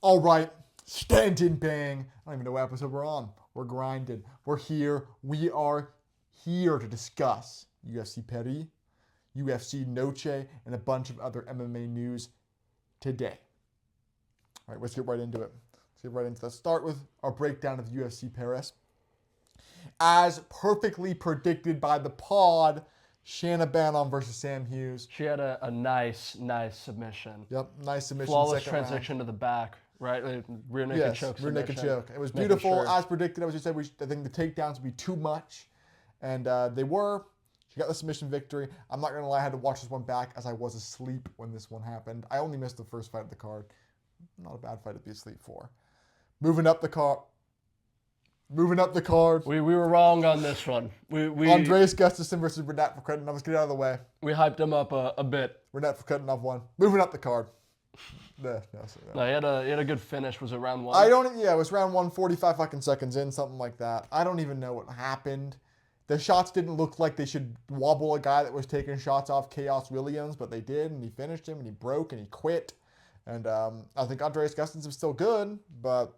All right, stand and bang. I don't even know what episode we're on. We're grinding. We're here. We are here to discuss UFC Paris, UFC Noche, and a bunch of other MMA news today. All right, let's get right into it. Let's start with our breakdown of UFC Paris. As perfectly predicted by the pod, Shanna Bannon versus Sam Hughes. She had a nice submission. Yep, nice submission. Flawless second transition round. to the back, right? Rear naked choke rear naked submission. choke. It was Making beautiful, sure. as predicted. I think the takedowns would be too much, and they were. She got the submission victory. I'm not gonna lie, I had to watch this one back as I was asleep when this one happened. I only missed the first fight of the card. Not a bad fight to be asleep for. Moving up the card. We were wrong on this one. We Andreas Gustafsson versus Renat Fokretinov. Let's get out of the way. we hyped him up a bit. Renat Fokretinov won. Moving up the card. No, he had a good finish. Was it round one? It was round 1, 45 fucking seconds in, something like that. I don't even know what happened. The shots didn't look like they should wobble a guy that was taking shots off Chaos Williams, but they did, and he finished him, and he broke, and he quit. And I think Andreas Gustafsson's still good, but...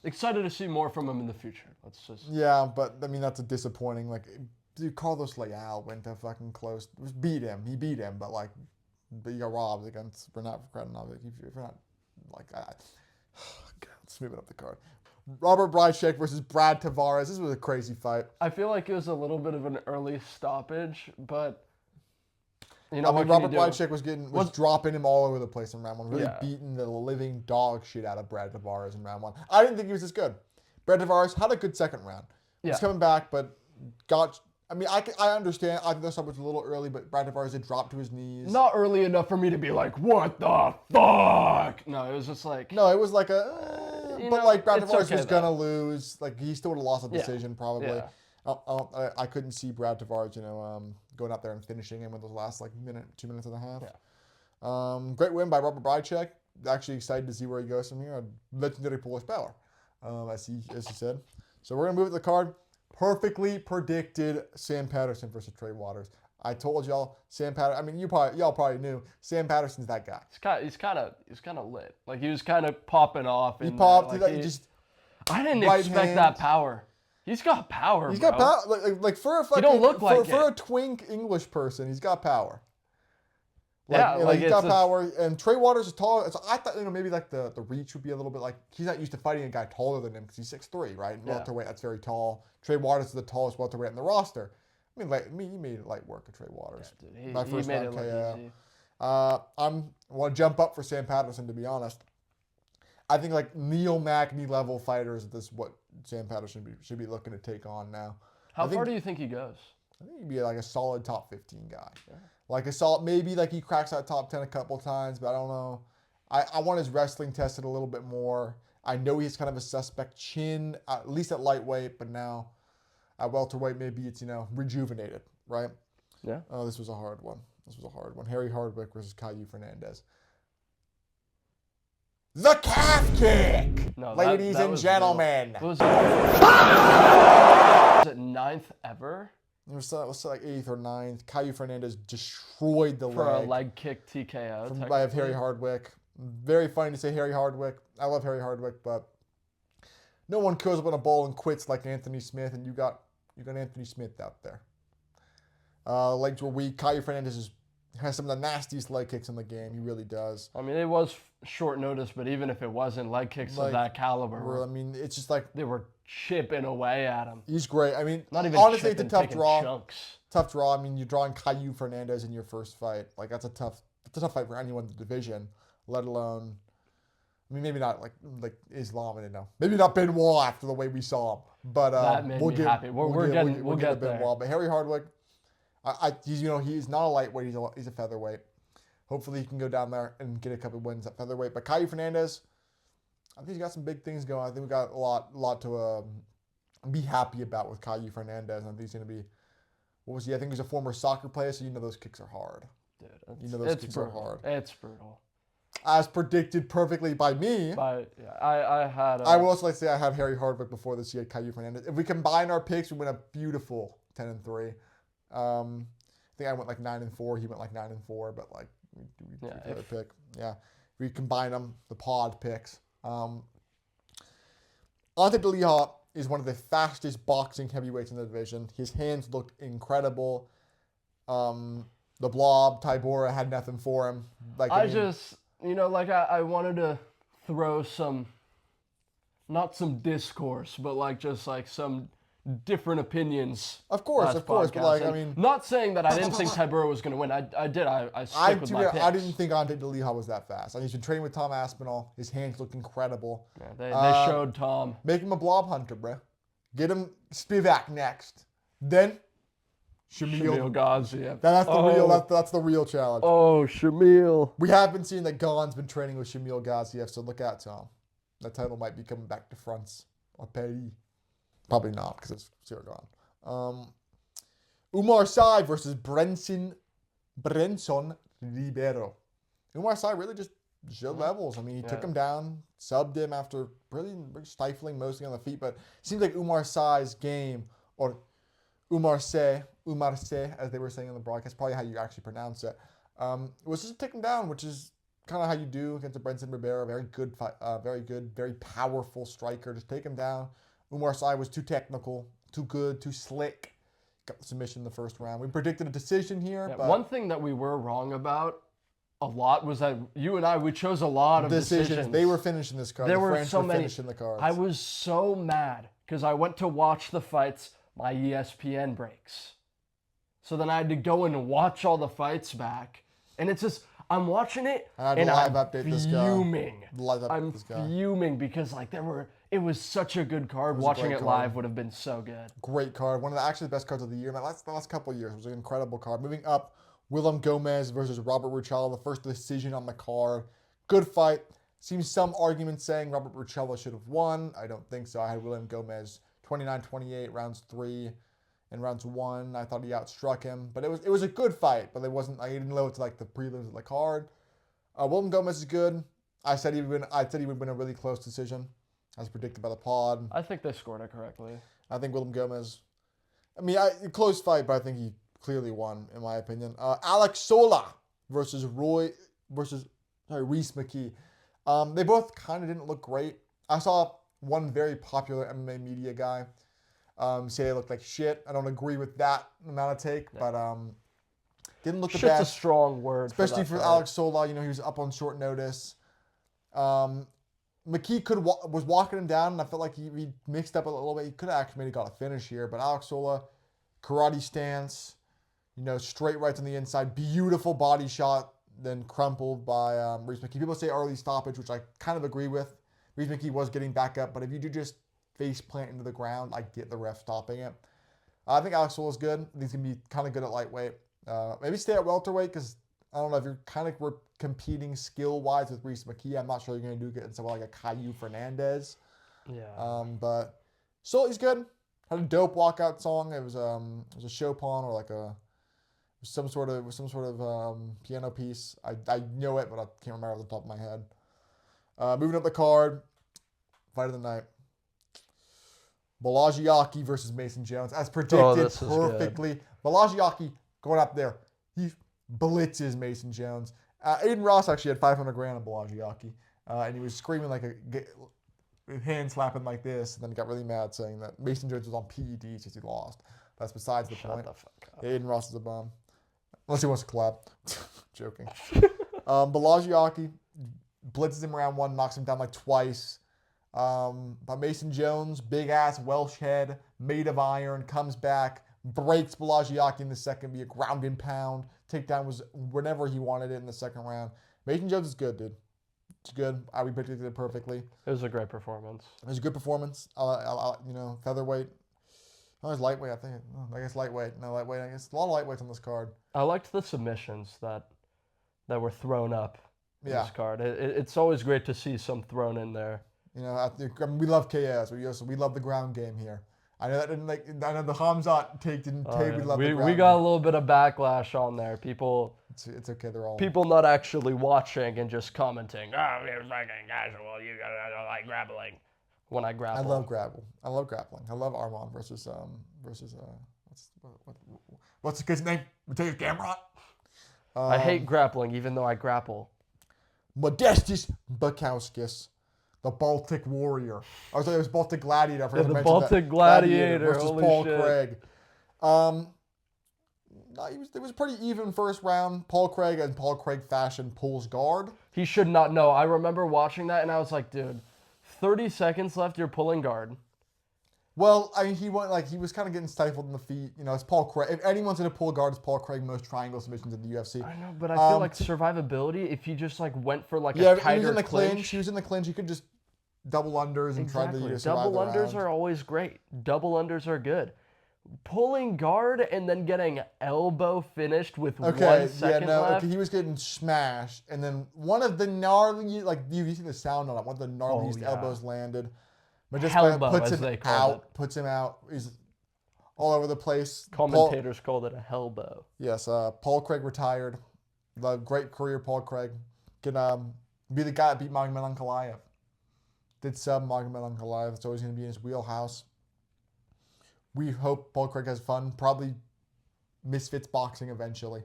Excited to see more from him in the future. Yeah, but, I mean, that's a disappointing, dude, Carlos Leal went to fucking close. Beat him. He beat him, but you got robbed against Renat Fokretinov. If you're not, God, let's move it up the card. Robert Brychek versus Brad Tavares. This was a crazy fight. I feel like it was a little bit of an early stoppage, but Robert Brychek was dropping him all over the place in round 1. Really beating the living dog shit out of Brad Tavares in round 1. I didn't think he was this good. Brad Tavares had a good second round. He's coming back, but I understand. I think this was a little early, but Brad Tavares had dropped to his knees. not early enough for me to be like, what the fuck? No, it was just like... No, it was like Brad Tavares was going to lose. He still would have lost a decision probably. Yeah. I couldn't see Brad Tavares, going out there and finishing him in those last 2 minutes and a half. Yeah. Great win by Robert Brychek. Actually excited to see where he goes from here. A legendary Polish power, as he said. So we're gonna move to the card. Perfectly predicted Sam Patterson versus Trey Waters. I told y'all Sam Patterson. I mean, y'all probably knew Sam Patterson's that guy. He's kind of lit. He was kind of popping off. He popped. I didn't expect that power. He's got power. He's got power. For a fucking, don't look like for a twink English person, he's got power. He's got power. And Trey Waters is tall. So I thought maybe the reach would be a little bit he's not used to fighting a guy taller than him because he's 6'3", right? Welterweight, that's very tall. Trey Waters is the tallest welterweight in the roster. I mean, he made it light work of Trey Waters. Yeah, dude, My first he made round it look easy. I want to jump up for Sam Patterson, to be honest. I think Neil Magny level fighters, this is what Sam Patterson should be looking to take on now. How far do you think he goes? I think he'd be a solid top 15 guy. Yeah. A solid, maybe he cracks that top 10 a couple times, but I don't know. I want his wrestling tested a little bit more. I know he's kind of a suspect chin, at least at lightweight, but now at welterweight maybe it's, rejuvenated, right? Yeah. Oh, this was a hard one. Harry Hardwick versus Caillou Fernandez. The calf kick! No, ladies and gentlemen. Was it 9th ever? It was 8th or 9th. Caillou Fernandez destroyed the for leg. a leg kick TKO. By Harry Hardwick. Very funny to say Harry Hardwick. I love Harry Hardwick, but no one goes up on a ball and quits like Anthony Smith, and you got Anthony Smith out there. Legs were weak. Caillou Fernandez has some of the nastiest leg kicks in the game. He really does. I mean, it was short notice, but even if it wasn't, leg kicks of that caliber, it's just they were chipping away at him. He's great. I mean, not even honestly, chipping, it's a tough draw. Chunks. Tough draw. I mean, you're drawing Caillou Fernandez in your first fight. That's a tough fight for anyone in the division, let alone. I mean, maybe not like Islam, I don't know. Maybe not Benoit after the way we saw him, but that made me happy. We'll get there. Benoit. But Harry Hardwick, he's not a lightweight. He's a featherweight. Hopefully, he can go down there and get a couple wins at featherweight. But Caillou Fernandez, I think he's got some big things going. I think we got a lot to be happy about with Caillou Fernandez. I think he's going to be. What was he? I think he's a former soccer player, so those kicks are hard. Dude, those kicks are hard. It's brutal. As predicted perfectly by me. I had. I will also say I have Harry Hardwick before this year. Caillou Fernandez. If we combine our picks, we win a beautiful 10-3. I think I went 9-4. He went 9-4, but we pick. Yeah. we combine them, the pod picks. Ante De Leon is one of the fastest boxing heavyweights in the division. His hands looked incredible. The Blob, Tybura had nothing for him. Like I wanted to throw some, not some discourse, but just some different opinions. Of course, podcast. but And not saying that I didn't think Tybura was going to win. I did. I stuck with my picks. I didn't think Ante De Leon was that fast. He's been training with Tom Aspinall. His hands look incredible. Yeah, they showed Tom. Make him a Blob hunter, bro. Get him Spivak next. Then Shamil Gaziev. That's the real challenge. Oh, Shamil. We have been seeing that Gon's been training with Shamil Gaziev, so look out, Tom. That title might be coming back to France or Paris. Probably not, because it's zero gone. Umar Sy versus Brenson Ribeiro. Umar Sy really just showed levels. I mean, he took him down, subbed him after really stifling mostly on the feet, but it seems like Umar Sy's game, or Umar Sy, as they were saying on the broadcast, probably how you actually pronounce it, was just to take him down, which is kind of how you do against a Brenson Ribeiro. Very good, very powerful striker. Just take him down. Umar Sy was too technical, too good, too slick. Got the submission in the first round. We predicted a decision here. Yeah, but one thing that we were wrong about a lot was that you and I, we chose a lot of decisions. They were finishing this card. There were so many. Finishing the cards. I was so mad because I went to watch the fights. My ESPN breaks. So then I had to go and watch all the fights back. And it's just, I'm watching it and I'm fuming. I'm fuming because it was such a good card. Watching it live would have been so good. Great card. One of the best cards of the year. The last couple of years. It was an incredible card. Moving up, Willem Gomez versus Robert Rucella. The first decision on the card. Good fight. Seems some arguments saying Robert Rucella should have won. I don't think so. I had Willem Gomez 29-28, rounds 3 and rounds 1. I thought he outstruck him. But it was a good fight. But it wasn't, I didn't know it's like the prelims of the card. Willem Gomez is good. I said he would win a really close decision, as predicted by the pod. I think they scored it correctly. I think Willem Gomez, close fight, but I think he clearly won, in my opinion. Alex Sola versus Reese McKee. They both kind of didn't look great. I saw one very popular MMA media guy say they looked like shit. I don't agree with that amount of take, but didn't look the best. Shit's a strong word. Especially for Alex Sola, he was up on short notice. McKee was walking him down, and I felt like he mixed up a little bit. He could have actually maybe got a finish here, but Alex Sola, karate stance, straight rights on the inside, beautiful body shot, then crumpled by Reese McKee. People say early stoppage, which I kind of agree with. Reese McKee was getting back up, but if you do just face plant into the ground, I get the ref stopping it. I think Alex Sola's good. I think he's going to be kind of good at lightweight. Maybe stay at welterweight, because I don't know if you're kind of competing skill-wise with Reese McKee. I'm not sure you're going to do against someone like a Caillou Fernandez. Yeah. But Sola's good. Had a dope walkout song. It was a Chopin or some sort of piano piece. I know it, but I can't remember off the top of my head. Moving up the card, fight of the night. Balajiaki versus Mason Jones, as predicted perfectly. Balajiaki going up there, he blitzes Mason Jones. Aiden Ross actually had 500 grand on Balajiaki, and he was screaming with hands slapping like this, and then he got really mad saying that Mason Jones was on PEDs because he lost. That's besides the point. The fuck up. Aiden Ross is a bum. Unless he wants to collab. Joking. Balajiaki blitzes him round 1, knocks him down twice. But Mason Jones, big-ass Welsh head, made of iron, comes back, breaks Balajiaki in the second, be a ground and pound. Takedown was whenever he wanted it in the second round. Mason Jones is good, dude. It's good. We predicted it perfectly. It was a great performance. It was a good performance. Featherweight. Oh, it's lightweight, I think. I guess lightweight. No, lightweight. I guess a lot of lightweights on this card. I liked the submissions that were thrown up in Yeah. this card. It's always great to see some thrown in there. We love KS. We love the ground game here. I know that didn't I know the Hamzat take didn't take. We love the ground we got a little bit of backlash on there. People. It's okay. They're all people not actually watching and just commenting. Oh, you're fucking casual. You gotta like grappling. When I grapple. I love grappling. I love Armand versus what's the kid's name? Mateus Gamrot. I hate grappling, even though I grapple. Modestus Bukowskis, the Baltic Warrior. Oh, sorry, it was Baltic Gladiator. I forgot to the mention Baltic that. Gladiator versus holy Paul shit. Craig. It was a pretty even first round. Paul Craig, in Paul Craig fashion, pulls guard. He should not know. I remember watching that and I was like, dude, 30 seconds left, you're pulling guard. Well, I mean, he was kind of getting stifled in the feet. You know, it's Paul Craig. If anyone's going to pull guard, it's Paul Craig. Most triangle submissions in the UFC. I know, but I feel like survivability, if he just like went for like a he tighter was in the clinch. He was in the clinch. He could just double unders and try to survive Double the unders round. are always great. Double unders are good. Pulling guard and then getting elbow finished with 1 second left. Okay, he was getting smashed, and then one of the gnarly, like you see the sound on it. One of the gnarliest elbows landed. But just Hellbow, puts as him they called it. puts him out. He's all over the place. Commentators called it a hellbow. Yes, Paul Craig retired. The great career, Paul Craig. Can be the guy that beat Magomed Ankalaev. Did sub Magomed Ankalaev. It's always going to be in his wheelhouse. We hope Paul Craig has fun. Probably Misfits boxing eventually,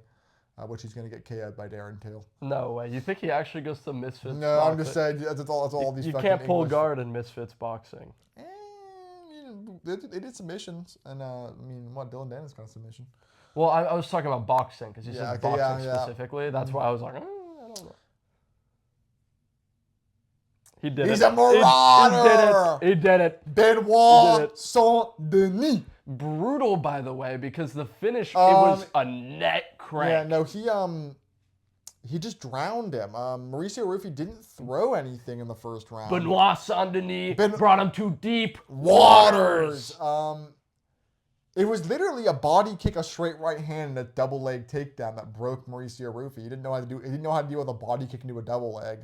which he's going to get KO'd by Darren Till. No way. You think he actually goes to Misfits No, boxing? I'm just saying that's all these. You fucking can't pull English. guard in Misfits boxing. They did submissions, and I mean, what Dylan Dennis got a submission. Well, I was talking about boxing because you said boxing yeah. specifically. That's why I was like, I don't know. He did He's it. a marauder. He did it. Benoit Saint-Denis. Brutal, by the way, because the finish it was a net crank. Yeah, no, he just drowned him. Mauricio Rufy didn't throw anything in the first round. Benoit Saint-Denis brought him to deep waters. It was literally a body kick, a straight right hand, and a double leg takedown that broke Mauricio Rufy. He didn't know how to deal with a body kick into a double leg.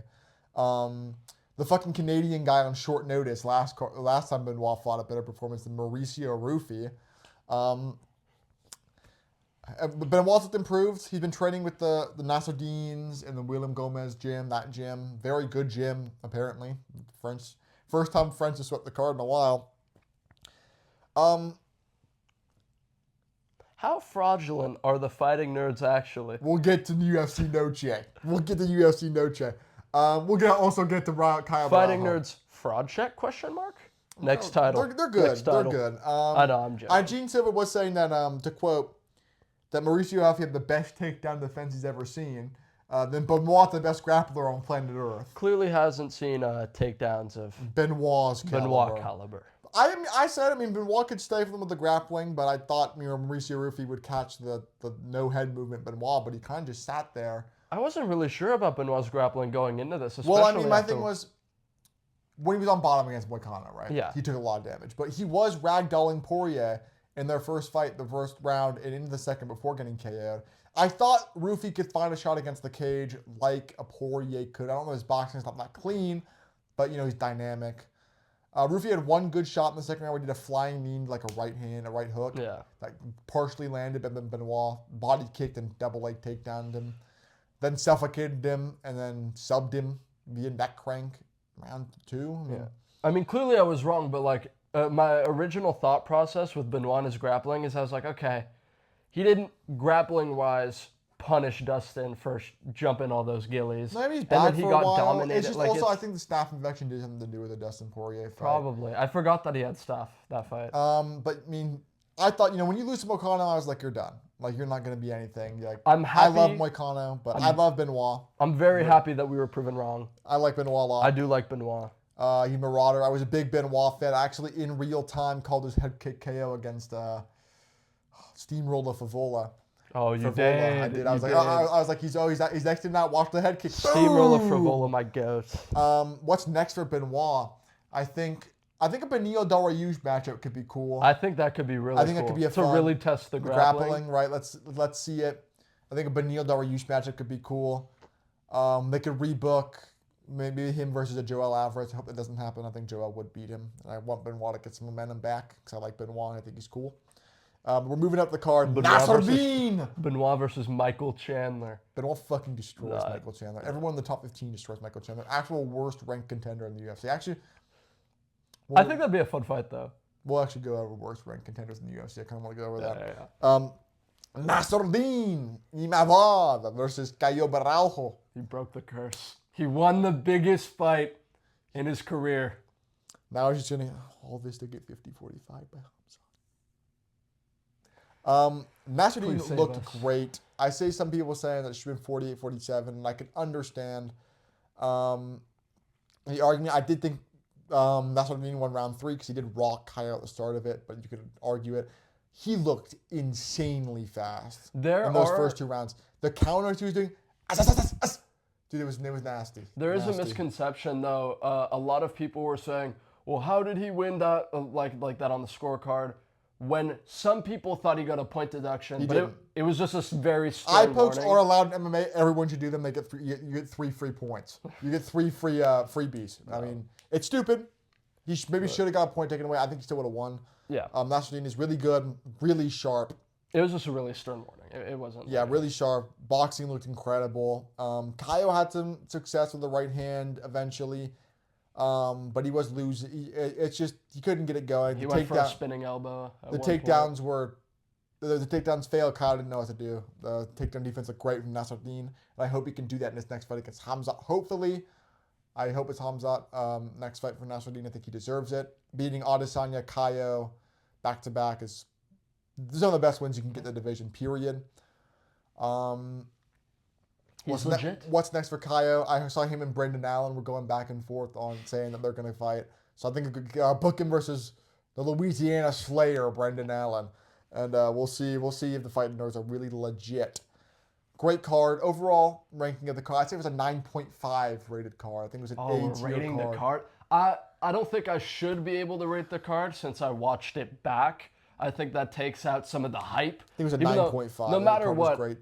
The fucking Canadian guy on short notice last time Benoit fought a better performance than Mauricio Rufy. Benoit's improved. He's been training with the Nassourdines and the William Gomez gym. That gym, very good gym apparently. First time French has swept the card in a while. How fraudulent are the fighting nerds actually? We'll get to UFC Noche. We'll also get to Kyle Fighting Bravo. Nerds fraud check ? Next title. They're good. Next title. They're good. I know, I'm joking. Gene Silva was saying that, to quote, that Mauricio Rufy had the best takedown defense he's ever seen. Then Benoit, the best grappler on planet Earth. Clearly hasn't seen takedowns of Benoit caliber. I mean, Benoit could stifle him with the grappling, but I thought Mauricio Rufy would catch the no head movement Benoit, but he kind of just sat there. I wasn't really sure about Benoit's grappling going into this. Well, I mean, my thing was, when he was on bottom against Moicano, right? Yeah. He took a lot of damage. But he was ragdolling Poirier in their first fight, the first round, and into the second before getting KO'd. I thought Rufy could find a shot against the cage like a Poirier could. I don't know, his boxing's not that clean, but, he's dynamic. Rufy had one good shot in the second round where he did a flying knee, like a right hand, a right hook. Yeah. That partially landed, but then Benoit body kicked and double leg takedowned him. Then suffocated him and then subbed him via neck crank round 2. I mean, clearly I was wrong, but like my original thought process with Benoit and his grappling is I was like, okay, he didn't grappling wise punish Dustin for jumping all those gillies. Maybe he's and bad then he for got a while. dominated. It's just I think the staph infection did something to do with the Dustin Poirier fight. Probably. I forgot that he had staph that fight. But I mean, I thought, when you lose to Moicano, I was like, you're done. Like, you're not going to be anything. Like, I'm happy. I love Moicano, but I love Benoit. I'm very happy that we were proven wrong. I like Benoit a lot. I do like Benoit. He marauder. I was a big Benoit fan. I actually, in real time, called his head kick KO against Steamroller Favola. Oh, you Favola. did. I did. I was like, he's next to not watch the head kick. Steamroller Favola, my goat. What's next for Benoit? I think a Benil Dariush matchup could be cool. I think that could be really cool. I think it could be to really test the grappling. Right? Let's see it. I think a Benil Dariush matchup could be cool. They could rebook maybe him versus a Joel Alvarez. I hope that doesn't happen. I think Joel would beat him. And I want Benoit to get some momentum back because I like Benoit. I think he's cool. We're moving up the card. Benoit versus Michael Chandler. Benoit fucking destroys Michael Chandler. Everyone in the top 15 destroys Michael Chandler. Actual worst ranked contender in the UFC. Actually, I think that'd be a fun fight, though. We'll actually go over worst ranked contenders in the UFC. I kind of want to go over that. Yeah. Nassourdine Imavov versus Caio Baralho. He broke the curse. He won the biggest fight in his career. Now he's just going to all this to get 50-45 by Hamzat. Nasruddin looked great. I see some people saying that it should have been 48-47, and I can understand the argument. I did think Nasruddin won round 3 because he did rock Kyle at the start of it, but you could argue it. He looked insanely fast in those first 2 rounds. The counters he was doing, dude, it was nasty. There is a misconception, though. A lot of people were saying, well, how did he win that like that on the scorecard? When some people thought he got a point deduction, but it was just a very stern eye pokes warning. are allowed in MMA. Everyone should do them. They get you get 3 free points. You get 3 free freebies. No. I mean, it's stupid. He maybe should have got a point taken away. I think he still would have won. Yeah. Nasruddin is really good, really sharp. It was just a really stern warning. It wasn't. Yeah, really sharp. Boxing looked incredible. Kyle had some success with the right hand eventually. But he was losing. It's just he couldn't get it going. He went for a spinning elbow. The takedowns were the takedowns failed. Kyle didn't know what to do. The takedown defense looked great from Nasruddin, and I hope he can do that in his next fight against Hamzat. Hopefully, I hope it's Hamzat. Next fight for Nasruddin. I think he deserves it. Beating Adesanya, Kaio, back to back is some of the best wins you can get in the division. Period. He's legit. What's next for Kaio? I saw him and Brendan Allen were going back and forth on saying that they're going to fight. So I think book him versus the Louisiana Slayer, Brendan Allen. And we'll see. We'll see if the fighting nerds are really legit. Great card. Overall ranking of the card, I'd say it was a 9.5 rated card. I think it was an A tier rating card. The card. I don't think I should be able to rate the card since I watched it back. I think that takes out some of the hype. I think it was a 9.5. No matter what. Great.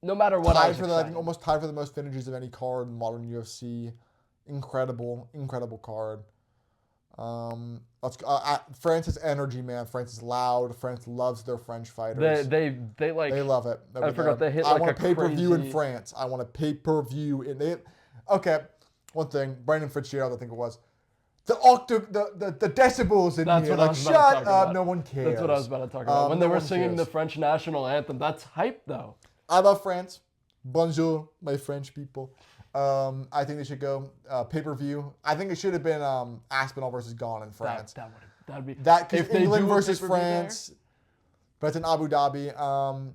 No matter what, I think almost tied for the most finishes of any card in modern UFC. Incredible card. France's energy, man. France is loud. France loves their French fighters. They love it. I forgot they hit I like want a pay-per-view crazy... in France. I want a pay-per-view in. Okay, one thing. Brandon Fitzgerald, I think it was. The decibels in that's here. What like, shut up, no one cares. That's what I was about to talk about. When they were singing the French national anthem, that's hype, though. I love France. Bonjour, my French people. I think they should go pay-per-view. I think it should have been Aspinall versus Gane in France. That'd be because England versus France, but it's in Abu Dhabi.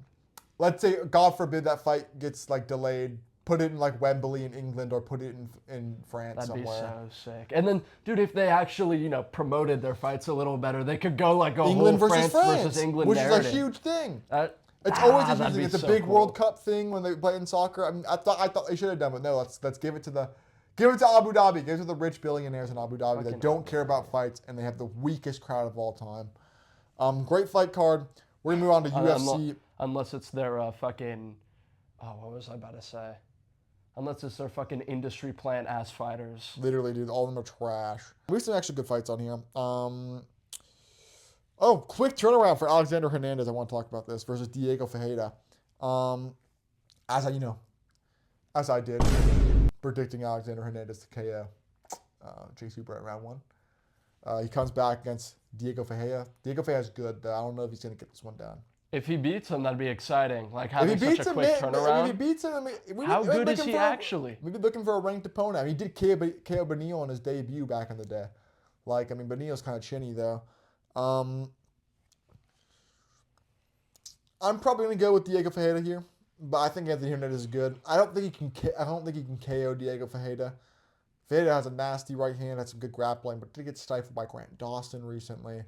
Let's say, God forbid, that fight gets like delayed. Put it in like Wembley in England, or put it in France somewhere. That'd be so sick. And then, dude, if they actually promoted their fights a little better, they could go like England whole versus France versus England which narrative. is a huge thing. It's always a huge thing. It's a big World Cup thing when they play in soccer. I mean, I thought they should have done it. No, let's give it to Abu Dhabi. Give it to the rich billionaires in Abu Dhabi that don't care about fights, and they have the weakest crowd of all time. Great fight card. We're gonna move on to UFC. Unless it's their fucking. Oh, what was I about to say? Unless it's their fucking industry plant ass fighters. Literally, dude, all of them are trash. We have some actually good fights on here. Oh, quick turnaround for Alexander Hernandez. I want to talk about this versus Diego Ferreira. As I did, predicting Alexander Hernandez to KO J.C. Brett round 1. He comes back against Diego Ferreira. Diego Ferreira is good. I don't know if he's going to get this one down. If he beats him, that'd be exciting. Like having such a quick turnaround. If he beats him, how good is he actually? We'd be looking for a ranked opponent. I mean, he did KO Benil on his debut back in the day. Benil's kind of chinny though. I'm probably gonna go with Diego Ferreira here, but I think Anthony Hernandez is good. I don't think he can KO Diego Ferreira. Ferreira has a nasty right hand, has some good grappling, but did get stifled by Grant Dawson recently.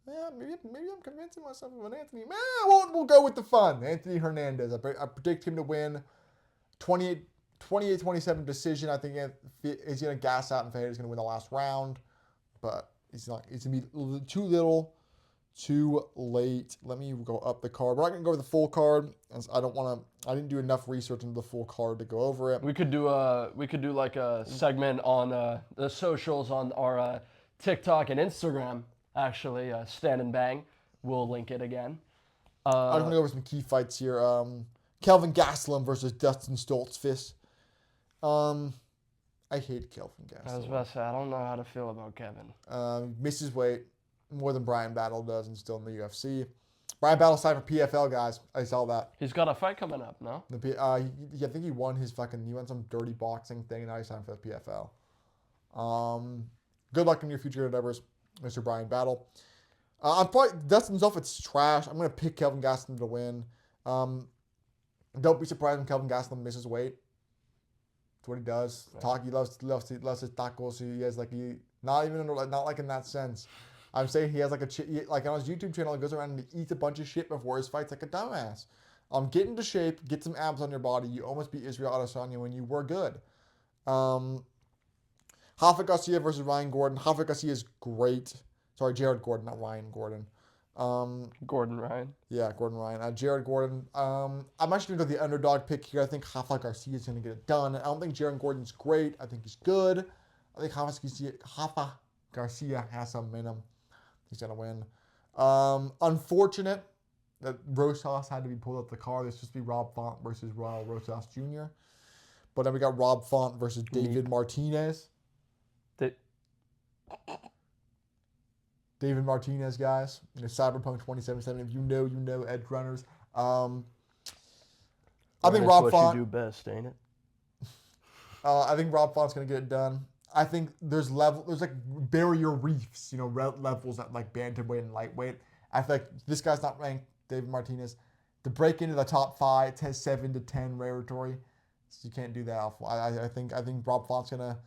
Yeah, maybe I'm convincing myself of an Anthony. We'll go with the fun. Anthony Hernandez. I predict him to win 28-27 decision. I think he's going to gas out and Ferreira's going to win the last round. But he's not. It's going to be too little, too late. Let me go up the card. We're not going to go over the full card. As I didn't do enough research into the full card to go over it. We could do like a segment on the socials on our TikTok and Instagram. Actually, STAND&BANG. We'll link it again. I'm going to go over some key fights here. Kelvin Gastelum versus Dustin Stoltzfus. I hate Kelvin Gastelum. I was about to say, I don't know how to feel about Kevin. Misses weight more than Brian Battle does and still in the UFC. Brian Battle signed for PFL, guys. I saw that. He's got a fight coming up, no? I think he won he won some dirty boxing thing, and now he's signed for the PFL. Good luck in your future endeavors, Mr. Brian Battle. I'm probably Dustin Zoff. It's trash. I'm gonna pick Kelvin Gastelum to win. Don't be surprised when Kelvin Gastelum misses weight. That's what he does. He loves his tacos. He has not like in that sense. I'm saying he has like on his YouTube channel, he goes around and he eats a bunch of shit before his fights like a dumbass. Get into shape, get some abs on your body. You almost beat Israel Adesanya when you were good. Rafa Garcia versus Ryan Gordon. Rafa Garcia is great. Sorry, Jared Gordon, not Ryan Gordon. Gordon Ryan. Yeah, Gordon Ryan. Jared Gordon. I'm actually going to go the underdog pick here. I think Rafa Garcia is going to get it done. I don't think Jared Gordon's great. I think he's good. I think Rafa Garcia has some in him. He's going to win. Unfortunate that Rosas had to be pulled up the card. It's supposed to be Rob Font versus Royal Rosas Jr. But then we got Rob Font versus David Martinez. David Martinez, guys. Cyberpunk 2077. If you know edge runners. I think Rob Font. What you do best, ain't it? I think Rob Font's gonna get it done. I think there's like barrier reefs, levels at like bantamweight and lightweight. I feel like this guy's not ranked, David Martinez. To break into the top 5, it has 7 to 10 territory. So you can't do that. I think Rob Font's gonna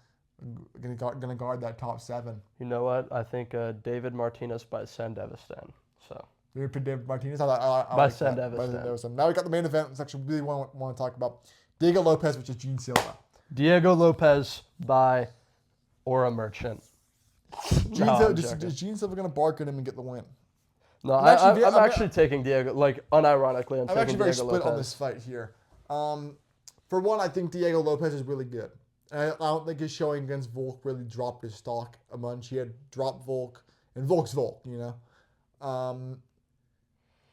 guard that top 7. You know what? I think David Martinez by STAND&BANG. So. You pick David Martinez? By STAND&BANG. Now we got the main event section we really want to talk about. Diego Lopez versus Gene Silva. Diego Lopez by Aura Merchant. Is Gene Silva going to bark at him and get the win? No, I'm actually taking Diego, unironically, I'm taking Diego Lopez. I'm actually very split on this fight here. For one, I think Diego Lopez is really good. I don't think his showing against Volk really dropped his stock a bunch. He had dropped Volk, and Volk's Volk,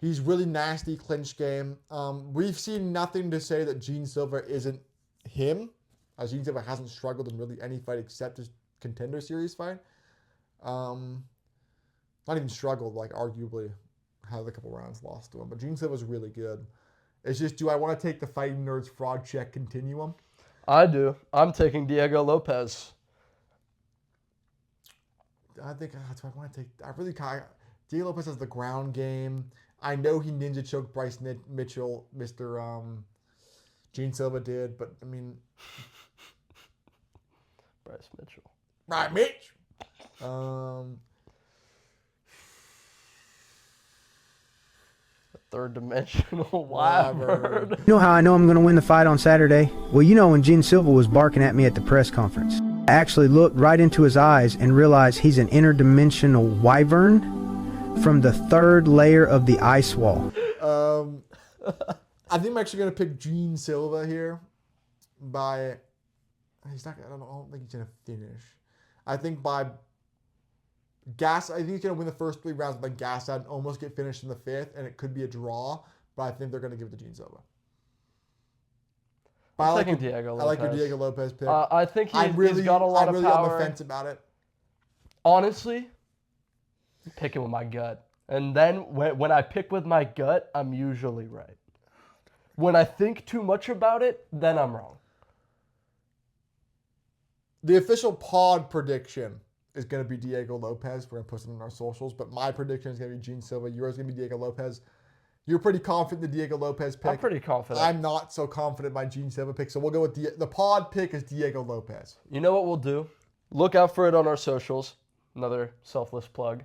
He's really nasty clinch game. We've seen nothing to say that Gene Silva isn't him, as Gene Silva hasn't struggled in really any fight except his Contender Series fight. Not even struggled, arguably had a couple rounds lost to him. But Gene Silva's really good. It's just, do I want to take the Fighting Nerds fraud check continuum? I do. I'm taking Diego Lopez. I think that's what I want to take. Diego Lopez has the ground game. I know he ninja choked Bryce Mitchell, Mr. Gene Silva did, but I mean, Bryce Mitchell. Right, Mitch. Third dimensional wyvern. You know how I know I'm going to win the fight on Saturday? Well, when Gene Silva was barking at me at the press conference, I actually looked right into his eyes and realized he's an interdimensional wyvern from the 3rd layer of the ice wall. I think I'm actually going to pick Gene Silva here by... I don't think he's going to finish. I think by... I think he's going to win the first 3 rounds, but gas out and almost get finished in the 5th, and it could be a draw, but I think they're going to give it to Gene Silva. I'm taking Diego Lopez. I like your Diego Lopez pick. I think he's got a lot of power. I'm really on the fence about it. Honestly, I'm picking with my gut. And then when I pick with my gut, I'm usually right. When I think too much about it, then I'm wrong. The official pod prediction is going to be Diego Lopez. We're going to post it on our socials. But my prediction is going to be Gene Silva. Yours is going to be Diego Lopez. You're pretty confident in the Diego Lopez pick. I'm pretty confident. I'm not so confident in my Gene Silva pick. So we'll go with the pod pick is Diego Lopez. You know what we'll do? Look out for it on our socials. Another selfless plug.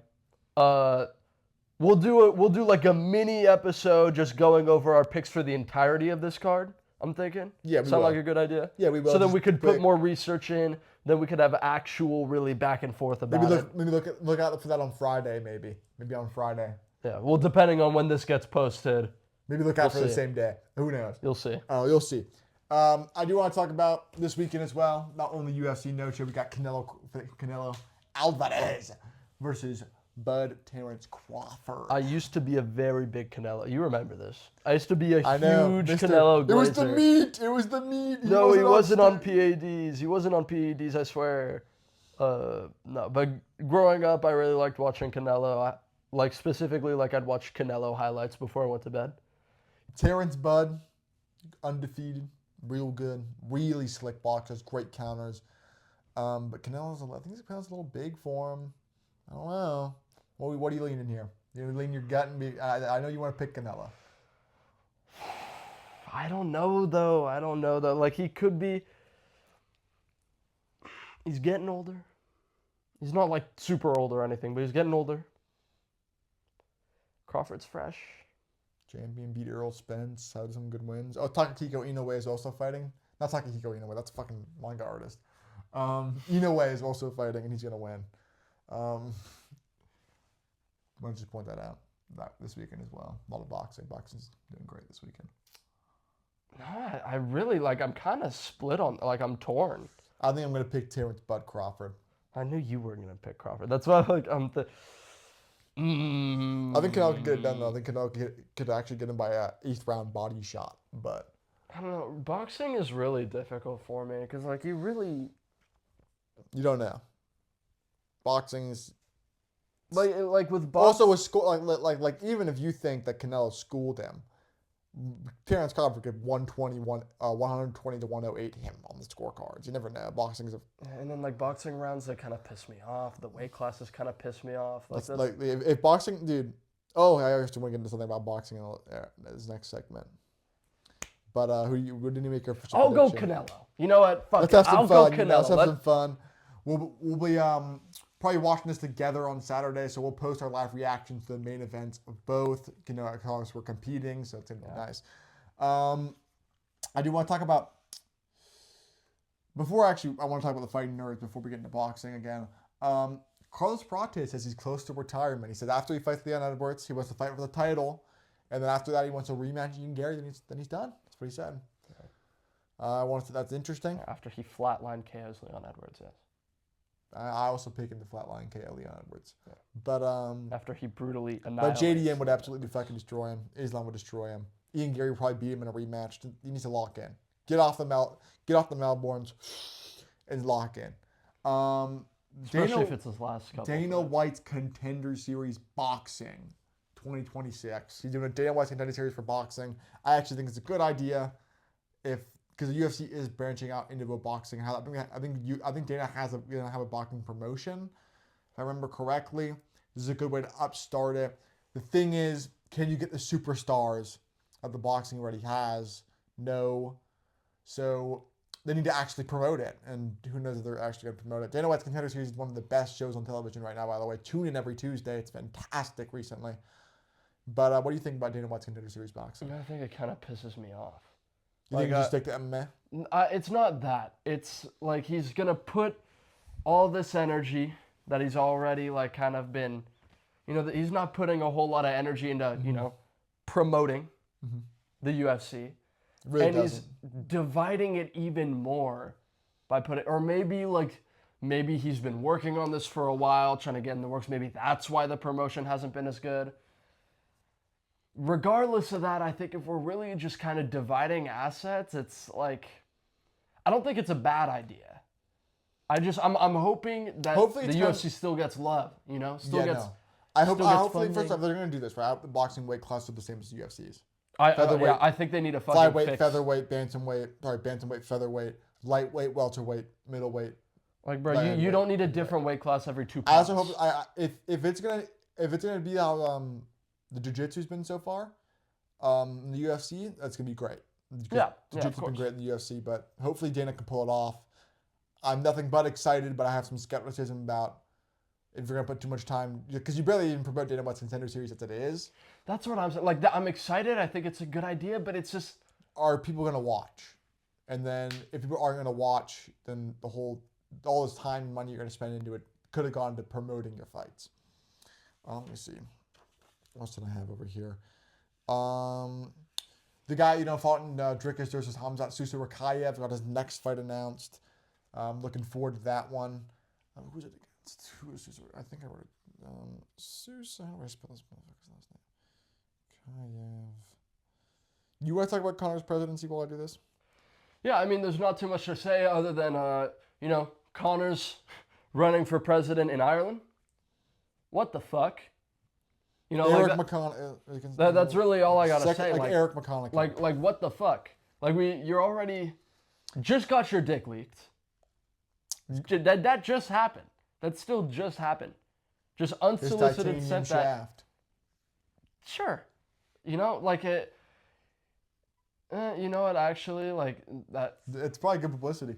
We'll do like a mini episode just going over our picks for the entirety of this card. I'm thinking. Yeah, we Sound will. like a good idea? Yeah, we will. So then we could put more research in. Then we could have actual really back and forth about it. Maybe look out for that on Friday, maybe. Maybe on Friday. Yeah, well, depending on when this gets posted. Maybe look out for the same day. Who knows? You'll see. Oh, you'll see. I do want to talk about this weekend as well. Not only UFC Noche, we got Canelo Alvarez versus Bud Terrence Crawford. I used to be a very big Canelo. You remember this. I used to be a huge Mr. Canelo glazer. It was the meat. He wasn't on PADs. He wasn't on PADs, I swear. No, but growing up, I really liked watching Canelo. Like, specifically, like, I'd watch Canelo highlights before I went to bed. Terrence Bud, undefeated, real good, really slick boxers, great counters. But Canelo's, I think Canelo's a little big for him. I don't know. What are you leaning here? You lean your gut and be. I know you want to pick Canelo. I don't know though. Like, he could be. He's getting older. He's not like super old or anything, but he's getting older. Crawford's fresh. Champion beat Errol Spence. Had some good wins. Oh, Takahiko Inoue is also fighting. Not Takahiko Inoue. That's a fucking manga artist. Inoue is also fighting, and he's gonna win. Why don't you just point that out? That this weekend as well. A lot of boxing. Boxing's doing great this weekend. I really like. I'm kind of split on. Like, I'm torn. I think I'm gonna pick Terrence Bud Crawford. I knew you were gonna pick Crawford. That's why I'm. I think Canelo could get it done though. I think Canelo could actually get him by a 8th round body shot. But I don't know. Boxing is really difficult for me because like you don't know. Boxing's like with boxing. Also with school like even if you think that Canelo schooled him, Terrence Crawford could 120 to 108 him on the scorecards. You never know. Boxing is and then like boxing rounds that kind of piss me off. The weight classes kind of piss me off. Like if boxing, dude. Oh, I actually want to get into something about boxing in this next segment. But what did you make your official I'll go prediction? Canelo. You know what? Fuck Let's have some I'll fun. go Canelo. Let's have some fun. We'll be probably watching this together on Saturday, so we'll post our live reactions to the main events of both. You know, because we're competing, so it's gonna be nice. I do want to talk about I want to talk about the fighting nerds before we get into boxing again. Carlos Prates says he's close to retirement. He said after he fights Leon Edwards, he wants to fight for the title, and then after that, he wants a rematch with Ian Gary. Then he's done. That's what he said. That's interesting. After he flatlined KO's Leon Edwards, yes. I also pick him to flatline KO Leon Edwards. Yeah. But after he brutally annihilated. But JDM would absolutely fucking destroy him. Islam would destroy him. Ian Gary would probably beat him in a rematch. He needs to lock in. Get off the Melbournes and lock in. Especially if it's his last couple. Dana White's Contender Series Boxing 2026. He's doing a Dana White's Contender Series for boxing. I actually think it's a good idea because the UFC is branching out into a boxing. I think Dana gonna have a boxing promotion. If I remember correctly, this is a good way to upstart it. The thing is, can you get the superstars that the boxing already has? No. So they need to actually promote it, and who knows if they're actually going to promote it. Dana White's Contender Series is one of the best shows on television right now, by the way. Tune in every Tuesday. It's fantastic recently. But what do you think about Dana White's Contender Series boxing? I think it kind of pisses me off. You think you just stick to MMA? It's not that. It's like he's going to put all this energy that he's already like kind of been, he's not putting a whole lot of energy into, promoting the UFC. Really and doesn't. He's dividing it even more by maybe he's been working on this for a while, trying to get in the works. Maybe that's why the promotion hasn't been as good. Regardless of that, I think if we're really just kind of dividing assets, it's like, I don't think it's a bad idea. I'm hoping that the UFC still gets love, Hopefully, first off, they're going to do this, right? The boxing weight class are the same as the UFC's. I think they need a fucking flyweight, fix. featherweight, bantamweight, featherweight, lightweight, welterweight, middleweight. Like, bro, you don't need a different weight class every 2 pounds. I also hope if it's gonna be how the jiu-jitsu's been so far, in the UFC, that's gonna be great. Jiu-jitsu's been great in the UFC, but hopefully Dana can pull it off. I'm nothing but excited, but I have some skepticism about if you're going to put too much time, because you barely even promote Dana White's Contender Series as it is. That's what I'm saying. Like, I'm excited. I think it's a good idea, but it's just... Are people going to watch? And then if people aren't going to watch, then all this time and money you're going to spend into it could have gone to promoting your fights. Let me see. What else did I have over here? The guy, fought in Dricus versus Hamzat Susarakayev, got his next fight announced. Looking forward to that one. Who's it against? Who is Sousa? I think I wrote it. Sousa. How do I spell this motherfucker's last name? Kayev. You want to talk about Conor's presidency while I do this? Yeah, I mean, there's not too much to say other than, Conor's running for president in Ireland. What the fuck? You know, Eric like McConnell. that's really all I gotta say. Like Eric McConnell. Like what the fuck? Like you're already just got your dick leaked. That just happened. That still just happened. Just unsolicited sent that. Shaft. Sure. You know, like it. You know what? Actually, like that. It's probably good publicity.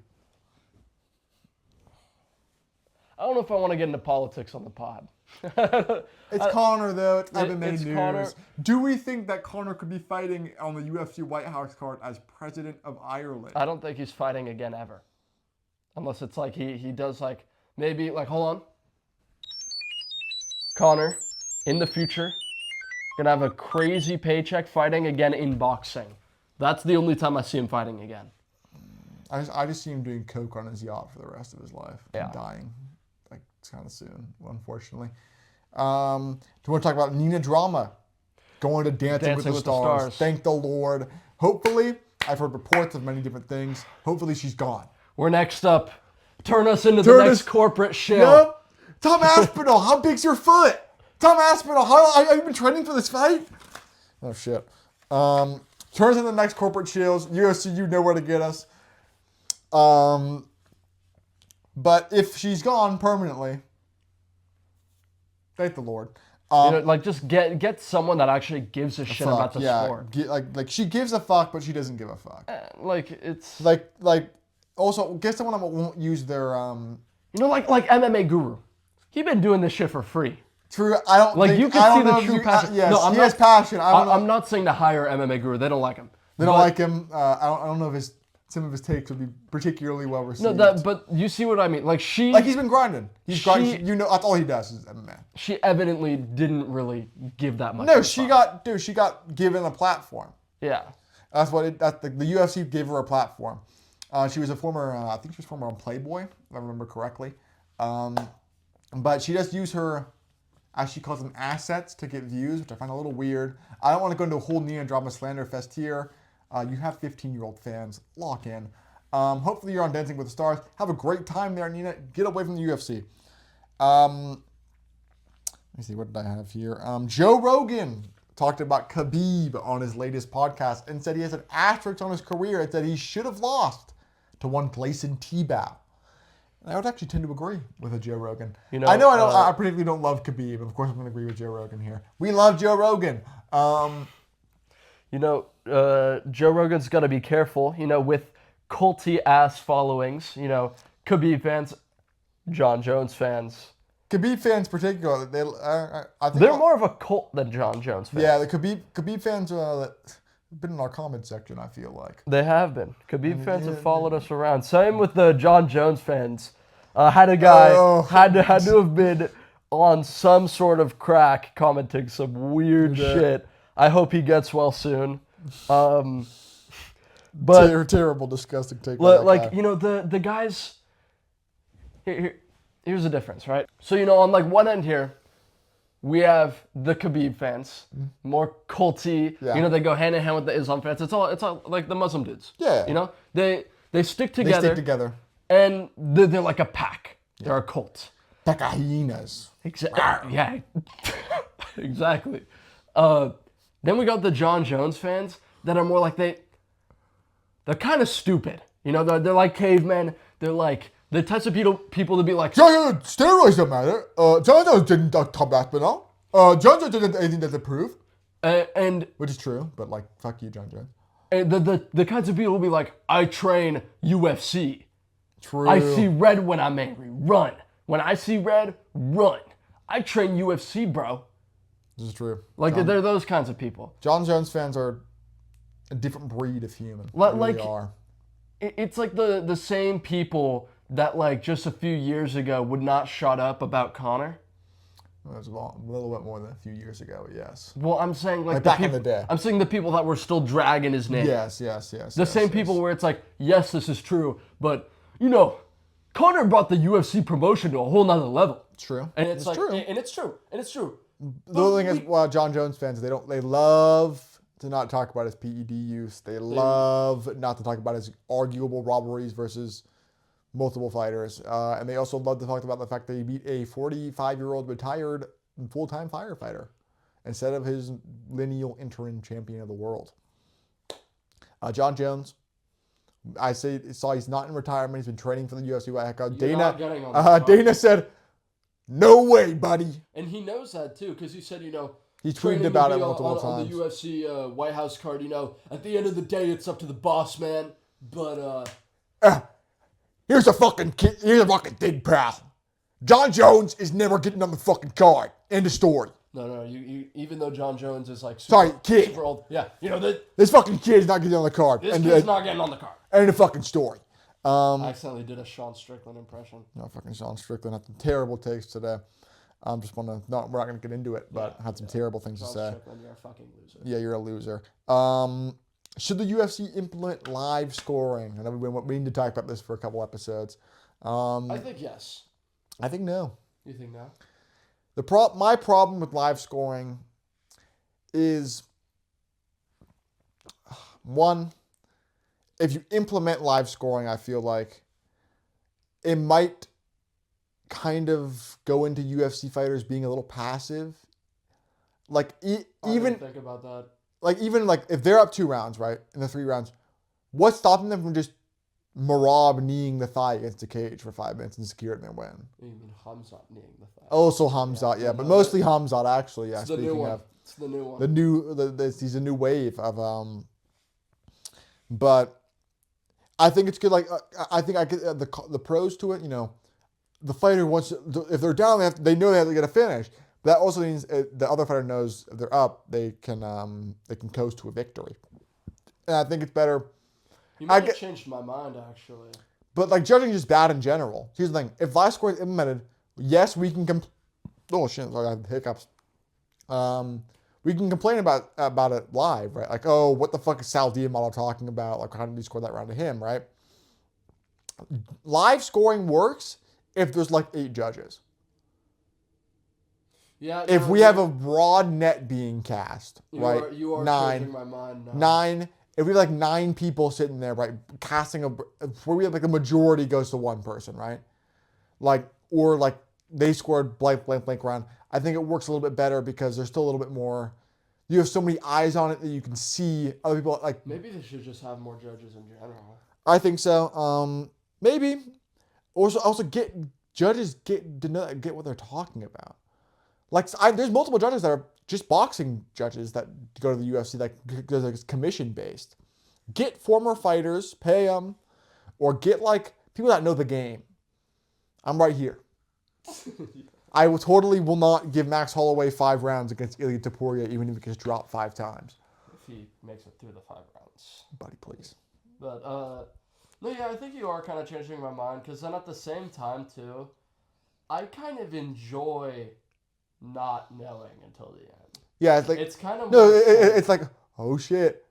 I don't know if I want to get into politics on the pod. It's Conor though. It's MMA it's news. Conor. Do we think that Conor could be fighting on the UFC White House card as president of Ireland? I don't think he's fighting again ever, unless it's like he does like maybe like hold on. Conor, in the future, gonna have a crazy paycheck fighting again in boxing. That's the only time I see him fighting again. I just see him doing coke on his yacht for the rest of his life. Yeah. And dying, like kind of soon, unfortunately. Do you want to talk about Nina Drama going to Dancing with the Stars? Thank the Lord. Hopefully, I've heard reports of many different things. Hopefully, she's gone. We're next up. Turn us into the next corporate shill. Yep. Tom Aspinall, how big's your foot? Tom Aspinall, how have you been training for this fight? Oh shit. Turns into the next corporate shills. UFC, you know where to get us. But if she's gone permanently, thank the Lord. You know, like just get someone that actually gives a shit about the sport. Like she gives a fuck, but she doesn't give a fuck. Like it's like also get someone that won't use their you know, like MMA Guru. He been doing this shit for free. True. I don't like think, you can see the true passion. Yes, no, he has passion. I'm not saying to hire MMA Guru. They don't like him. They don't like him. I don't know if some of his takes would be particularly well received. No, but you see what I mean. Like he's been grinding. He's grinding. You know, that's all he does is MMA. She evidently didn't really give that much. No, she got given a platform. Yeah. That's what the UFC gave her a platform. She was a former, I think she was former on Playboy, if I remember correctly. But she does use her, as she calls them, assets to get views, which I find a little weird. I don't want to go into a whole Nina Drama slander fest here. You have 15-year-old fans. Lock in. Hopefully you're on Dancing with the Stars. Have a great time there, Nina. Get away from the UFC. Let me see, what did I have here? Joe Rogan talked about Khabib on his latest podcast and said he has an asterisk on his career and said he should have lost to one Gleison Tebow. I would actually tend to agree with a Joe Rogan. You know, I particularly don't love Khabib, but of course I'm going to agree with Joe Rogan here. We love Joe Rogan. You know, Joe Rogan's got to be careful, you know, with culty-ass followings. You know, Khabib fans, John Jones fans. Khabib fans particularly, I think they're more of a cult than John Jones fans. Yeah, the Khabib fans that been in our comment section, I feel like. They have been. Khabib fans have followed us around. Same with the John Jones fans. Had a guy, had to have been on some sort of crack commenting some weird shit. I hope he gets well soon. But terrible, disgusting take. Like, you know, the guys, here's the difference, right? So, you know, on like one end here, we have the Khabib fans, more culty. Yeah. You know, they go hand in hand with the Islam fans. It's all like the Muslim dudes. Yeah. You know, they stick together. They stick together. And they're like a pack. Yeah. They're a cult. Pack of hyenas. Exactly. Yeah. Exactly. Then we got the John Jones fans that are more like they're kind of stupid. You know, they're like cavemen. They're like the types of people to be like, steroids don't matter. John Jones didn't Tom Aspinall. John Jones didn't anything that's approved. And which is true, but like, fuck you, John Jones. And the kinds of people will be like, I train UFC. True. I see red when I'm angry. Run. When I see red, run. I train UFC, bro. This is true. Like, they're those kinds of people. John Jones fans are a different breed of human. Like, they are. It's like the same people that, like, just a few years ago would not shut up about Conor. Well, it was a little bit more than a few years ago, yes. Well, I'm saying, like back in the day. I'm saying the people that were still dragging his name. Yes. The same people where it's like, yes, this is true, but, you know, Conor brought the UFC promotion to a whole nother level. True. And it's like, true. And it's true. The other thing is, John Jones fans, they love to not talk about his PED use. They love not to talk about his arguable robberies versus multiple fighters. And they also love to talk about the fact that he beat a 45-year-old retired full-time firefighter instead of his lineal interim champion of the world. John Jones, saw he's not in retirement. He's been training for the UFC. Dana said, "No way, buddy." And he knows that too, because he said, he tweeted about it multiple times on the UFC White House card. At the end of the day, it's up to the boss man. But here's a fucking kid. Here's a fucking thing, pal. John Jones is never getting on the fucking card. End of story. No. You even though John Jones is like kid. super old. Yeah, this fucking kid is not getting on the card. This kid's not getting on the card. End of fucking story. I accidentally did a Sean Strickland impression. No, fucking Sean Strickland had some terrible takes today. We're not gonna get into it, but had some terrible things to say. Strickland, you're a fucking loser. Yeah, you're a loser. Should the UFC implement live scoring? I know we need to talk about this for a couple episodes. I think yes. I think no. You think no? My problem with live scoring is, one, if you implement live scoring, I feel like it might kind of go into UFC fighters being a little passive. Like I didn't think about that. Even if they're up 2 rounds, right, in the 3 rounds, what's stopping them from just Marab kneeing the thigh against the cage for 5 minutes and securing their win? You mean Hamzat kneeing the thigh? Also Hamzat, yeah, but mostly Hamzat actually. Yeah, it's the new one. It's the new one. He's a new wave of but I think it's good. I think I get the pros to it. The fighter wants if they're down, they know they have to get a finish. But that also means the other fighter knows if they're up, they can coast to a victory. And I think it's better. You might have changed my mind, actually. But judging is just bad in general. Here's the thing: if live scoring is implemented, yes, we can. Oh shit! Sorry, I have hiccups. We can complain about it live, right? Like, oh, what the fuck is Sal Diamano talking about? Like, how did he score that round to him, right? Live scoring works if there's 8 judges. Yeah. If we have a broad net being cast, right? You are 9, changing my mind now. 9. If we have 9 people sitting there, right, casting where we have the majority goes to one person, right? Or they scored blank round. I think it works a little bit better because there's still a little bit more. You have so many eyes on it that you can see other people Maybe they should just have more judges in general. I think so. Maybe. Also get judges get what they're talking about. There's multiple judges that are just boxing judges that go to the UFC because it's commission based. Get former fighters, pay them, or get people that know the game. I'm right here. I will not give Max Holloway 5 rounds against Ilia Topuria, even if he gets dropped 5 times. If he makes it through the 5 rounds. Buddy, please. But, no, yeah, I think you are kind of changing my mind, because then at the same time, too, I kind of enjoy not knowing until the end. Yeah, it's kind of... No, it's oh, shit.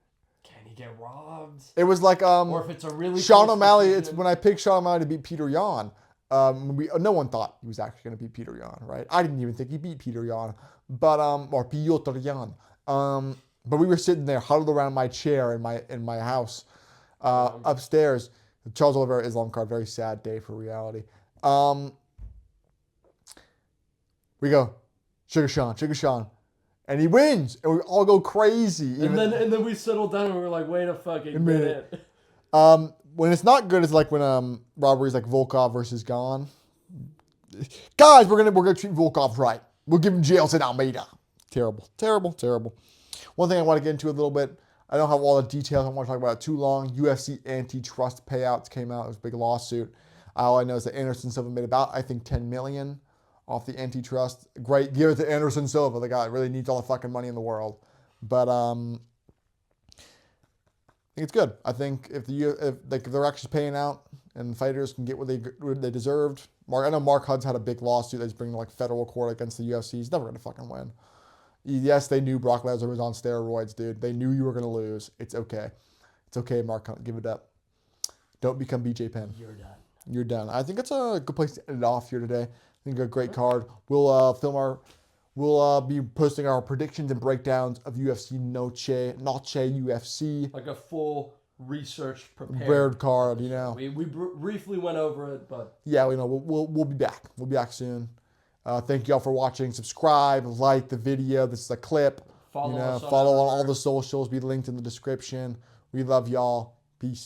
Can he get robbed? It was or if it's a really Sean O'Malley, it's when I picked Sean O'Malley to beat Peter Yan. No one thought he was actually going to beat Peter Yan, right? I didn't even think he beat Peter Yan, but or Piotr Yan. But we were sitting there huddled around my chair in my house upstairs. Charles Oliveira Islam card, very sad day for reality. We go, Sugar Sean, and he wins, and we all go crazy. And then we settled down and we were like, wait a fucking minute. When it's not good, it's when robbery's Volkov versus Gone. Guys, we're gonna treat Volkov right. We'll give him jails in Almeida. Terrible. One thing I want to get into a little bit. I don't have all the details. I don't want to talk about it too long. UFC antitrust payouts came out. It was a big lawsuit. All I know is that Anderson Silva made about, I think, $10 million off the antitrust. Great, give it to Anderson Silva. The guy that really needs all the fucking money in the world. But I think it's good. I think if they're actually paying out and fighters can get what they deserved. I know Mark Hunt's had a big lawsuit that's bringing federal court against the UFC. He's never gonna fucking win. Yes, they knew Brock Lesnar was on steroids, dude. They knew you were gonna lose. It's okay. It's okay, Mark Hunt. Give it up. Don't become BJ Penn. You're done. I think it's a good place to end it off here today. I think a great card. We'll be posting our predictions and breakdowns of UFC Noche UFC. Like a full research prepared card, you know. We briefly went over it, but yeah, we'll be back. We'll be back soon. Thank y'all for watching. Subscribe, like the video. This is a clip. Follow us on follow on our- all the socials. Be linked in the description. We love y'all. Peace.